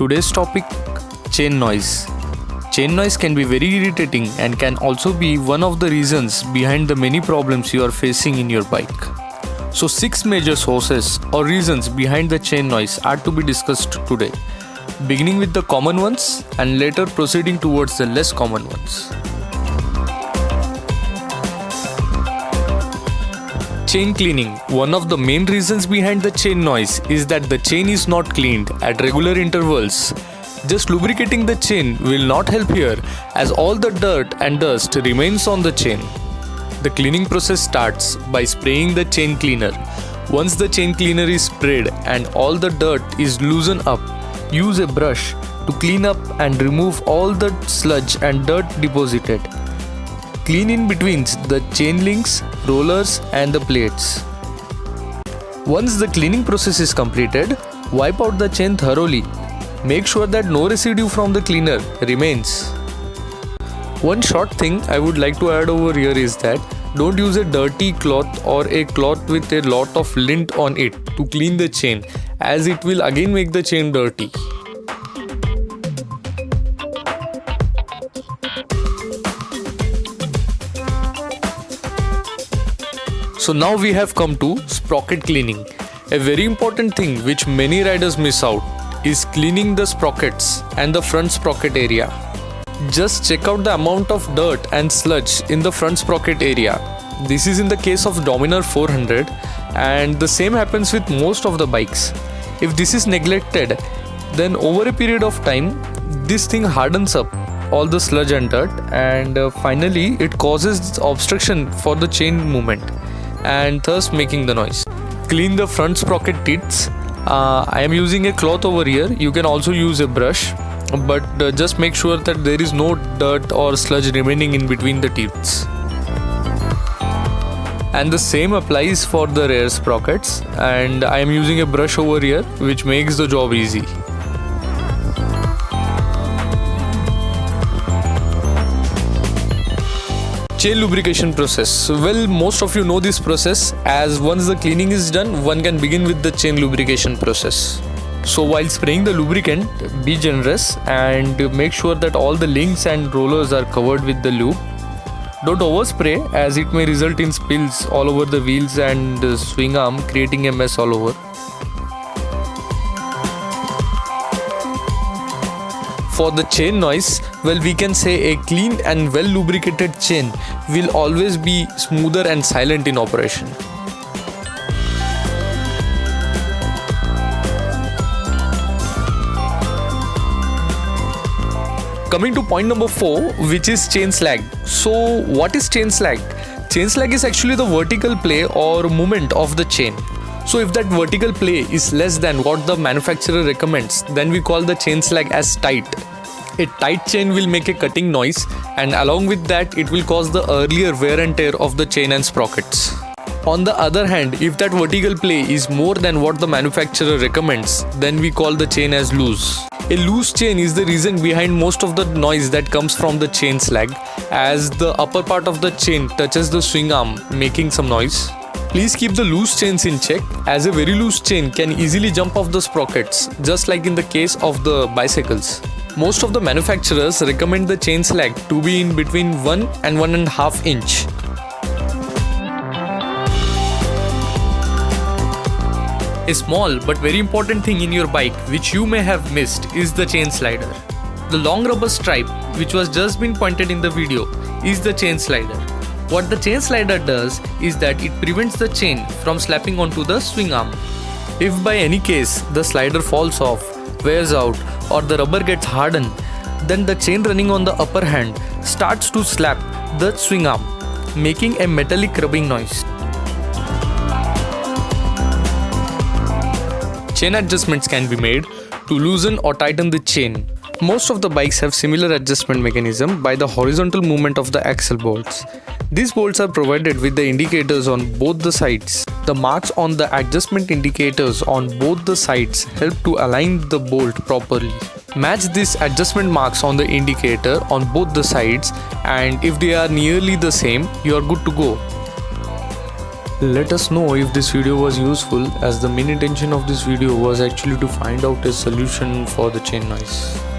Today's topic: chain noise. Chain noise can be very irritating and can also be one of the reasons behind the many problems you are facing in your bike. So 6 major sources or reasons behind the chain noise are to be discussed today, beginning with the common ones and later proceeding towards the less common ones. Chain cleaning. One of the main reasons behind the chain noise is that the chain is not cleaned at regular intervals. Just lubricating the chain will not help here, as all the dirt and dust remains on the chain. The cleaning process starts by spraying the chain cleaner. Once the chain cleaner is sprayed and all the dirt is loosened up, use a brush to clean up and remove all the sludge and dirt deposited. Clean in between the chain links, rollers and the plates. Once the cleaning process is completed, wipe out the chain thoroughly. Make sure that no residue from the cleaner remains. One short thing I would like to add over here is that don't use a dirty cloth or a cloth with a lot of lint on it to clean the chain, as it will again make the chain dirty. So now we have come to sprocket cleaning. A very important thing which many riders miss out is cleaning the sprockets and the front sprocket area. Just check out the amount of dirt and sludge in the front sprocket area. This is in the case of Dominar 400, and the same happens with most of the bikes. If this is neglected, then over a period of time, this thing hardens up all the sludge and dirt, and finally it causes obstruction for the chain movement and thus making the noise. Clean the front sprocket teats. I am using a cloth over here. You can also use a brush, but just make sure that there is no dirt or sludge remaining in between the teats. And the same applies for the rear sprockets, and I am using a brush over here which makes the job easy. Chain lubrication process. Well, most of you know this process, as once the cleaning is done, one can begin with the chain lubrication process. So while spraying the lubricant, be generous and make sure that all the links and rollers are covered with the lube. Don't overspray, as it may result in spills all over the wheels and the swing arm, creating a mess all over. For the chain noise, well, we can say a clean and well lubricated chain will always be smoother and silent in operation. Coming to point number 4, which is chain slag. So what is chain slag? Chain slag is actually the vertical play or movement of the chain. So if that vertical play is less than what the manufacturer recommends, then we call the chain slag as tight. A tight chain will make a cutting noise, and along with that it will cause the earlier wear and tear of the chain and sprockets. On the other hand, if that vertical play is more than what the manufacturer recommends, then we call the chain as loose. A loose chain is the reason behind most of the noise that comes from the chain slag, as the upper part of the chain touches the swing arm, making some noise. Please keep the loose chains in check, as a very loose chain can easily jump off the sprockets, just like in the case of the bicycles. Most of the manufacturers recommend the chain slag to be in between 1 and 1.5 inch. A small but very important thing in your bike which you may have missed is the chain slider. The long rubber stripe which was just been pointed in the video is the chain slider. What the chain slider does is that it prevents the chain from slapping onto the swing arm. If by any case the slider falls off, wears out, or the rubber gets hardened, then the chain running on the upper hand starts to slap the swing arm, making a metallic rubbing noise. Chain adjustments can be made to loosen or tighten the chain. Most of the bikes have similar adjustment mechanism by the horizontal movement of the axle bolts. These bolts are provided with the indicators on both the sides. The marks on the adjustment indicators on both the sides help to align the bolt properly. Match these adjustment marks on the indicator on both the sides, and if they are nearly the same, you are good to go. Let us know if this video was useful, as the main intention of this video was actually to find out a solution for the chain noise.